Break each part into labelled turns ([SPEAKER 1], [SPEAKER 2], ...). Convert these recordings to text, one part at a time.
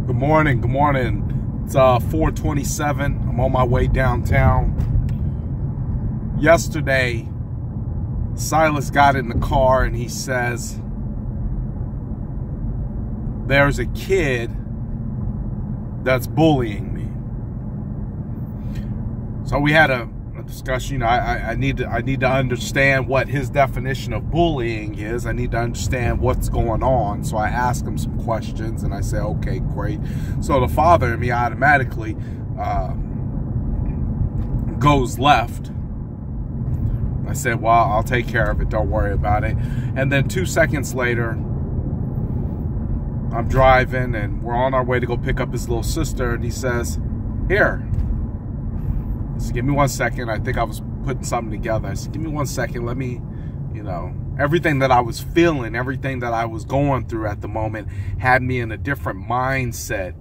[SPEAKER 1] Good morning. Good morning. It's 4:27. I'm on my way downtown. Yesterday, Silas got in the car and he says, there's a kid that's bullying me. So we had a discussion. You know, I need to understand what his definition of bullying is. I need to understand what's going on. So I asked him some questions and I said, okay, great. So the father in me automatically goes left. I said, well, I'll take care of it. Don't worry about it. And then 2 seconds later, I'm driving and we're on our way to go pick up his little sister. And he says, here. I said, give me 1 second. I think I was putting something together. I said, give me 1 second. Let me, everything that I was feeling, everything that I was going through at the moment had me in a different mindset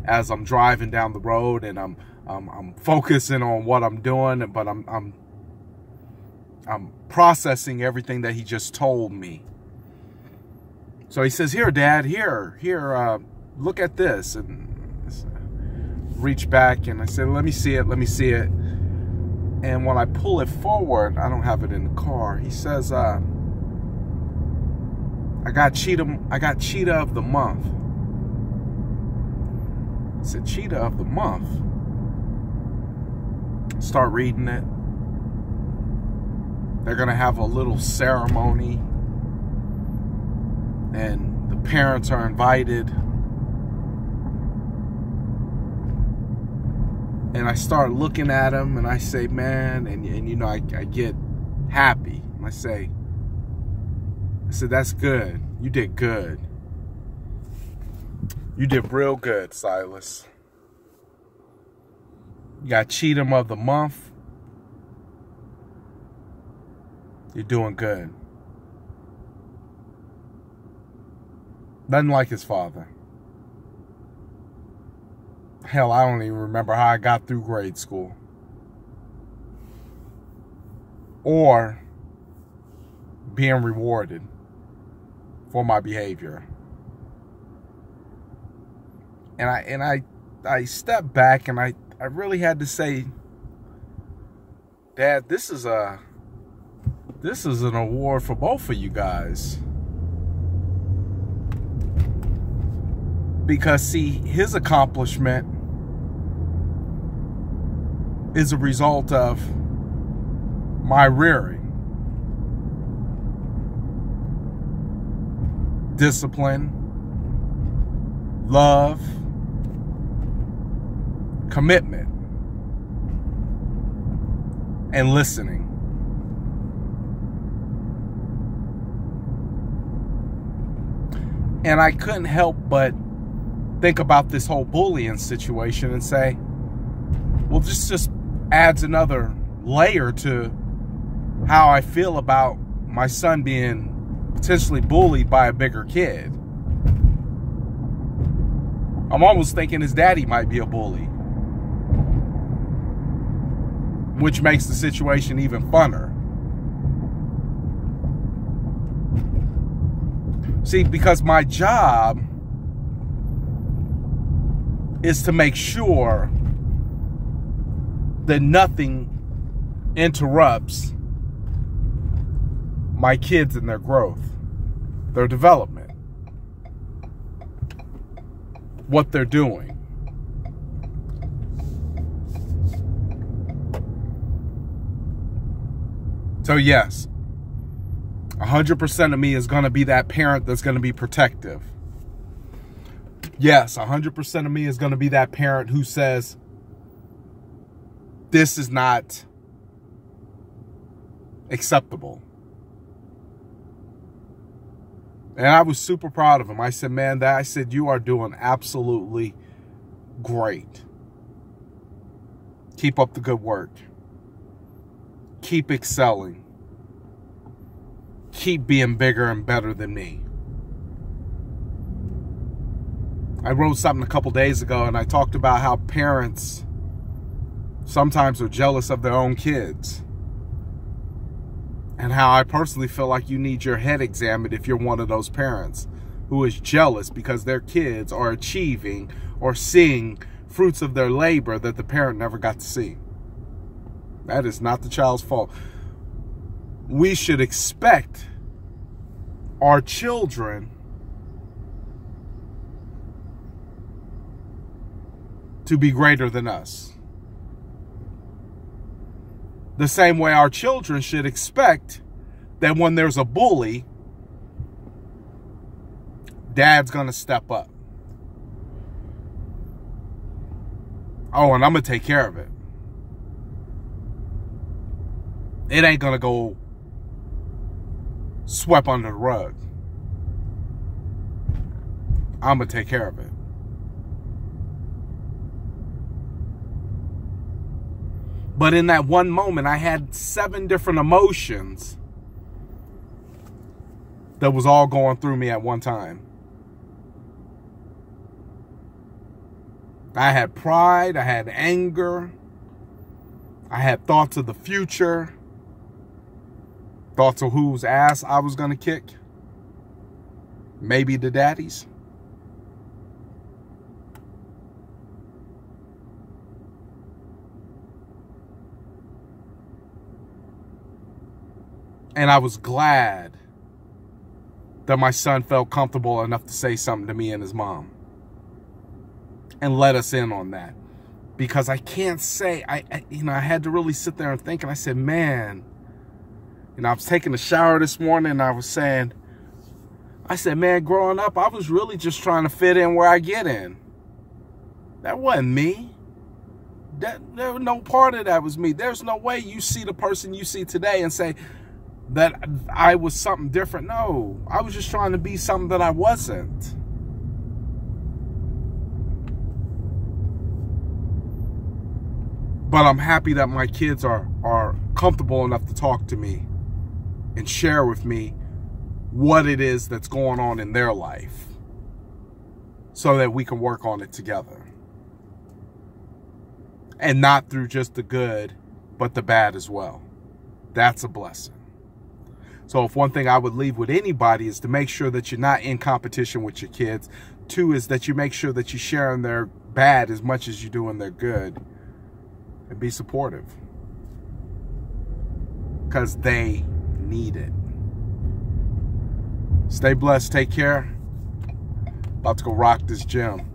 [SPEAKER 1] as I'm driving down the road, and I'm focusing on what I'm doing, but I'm processing everything that he just told me. So he says, here, Dad, here, look at this. And I reach back and I said, let me see it. And when I pull it forward, I don't have it in the car. He says, I got cheetah of the month. I said, cheetah of the month? Start reading it. They're going to have a little ceremony. And the parents are invited. And I start looking at him and I say, man, and I get happy. I said, that's good. You did good. You did real good, Silas. You got cheetah of the month. You're doing good. Nothing like his father. Hell, I don't even remember how I got through grade school. Or being rewarded for my behavior. And I stepped back and I really had to say, Dad, this is an award for both of you guys. Because, see, his accomplishment is a result of my rearing. Discipline, love, commitment, and listening. And I couldn't help but think about this whole bullying situation and say, well, this just adds another layer to how I feel about my son being potentially bullied by a bigger kid. I'm almost thinking his daddy might be a bully, which makes the situation even funner. See, because my job is to make sure that nothing interrupts my kids in their growth, their development, what they're doing. So yes, 100% of me is going to be that parent that's going to be protective. Yes, 100% of me is going to be that parent who says, this is not acceptable. And I was super proud of him. I said, man, you are doing absolutely great. Keep up the good work. Keep excelling. Keep being bigger and better than me. I wrote something a couple days ago and I talked about how parents sometimes are jealous of their own kids. And how I personally feel like you need your head examined if you're one of those parents. who is jealous because their kids are achieving or seeing fruits of their labor that the parent never got to see. That is not the child's fault. We should expect our children to be greater than us. The same way our children should expect that when there's a bully, dad's going to step up. Oh, and I'm going to take care of it. It ain't going to go swept under the rug. I'm going to take care of it. But in that one moment, I had 7 different emotions that was all going through me at one time. I had pride, I had anger, I had thoughts of the future, thoughts of whose ass I was going to kick. Maybe the daddy's. And I was glad that my son felt comfortable enough to say something to me and his mom. And let us in on that. Because I can't say, I had to really sit there and think. And I said, man, I was taking a shower this morning and I said, man, growing up, I was really just trying to fit in where I get in. That wasn't me. There was no part of that was me. There's no way you see the person you see today and say that I was something different. No, I was just trying to be something that I wasn't. But I'm happy that my kids are comfortable enough to talk to me and share with me what it is that's going on in their life so that we can work on it together. And not through just the good, but the bad as well. That's a blessing. So if one thing I would leave with anybody is to make sure that you're not in competition with your kids. 2 is that you make sure that you share in their bad as much as you do in their good. And be supportive. Because they need it. Stay blessed. Take care. About to go rock this gym.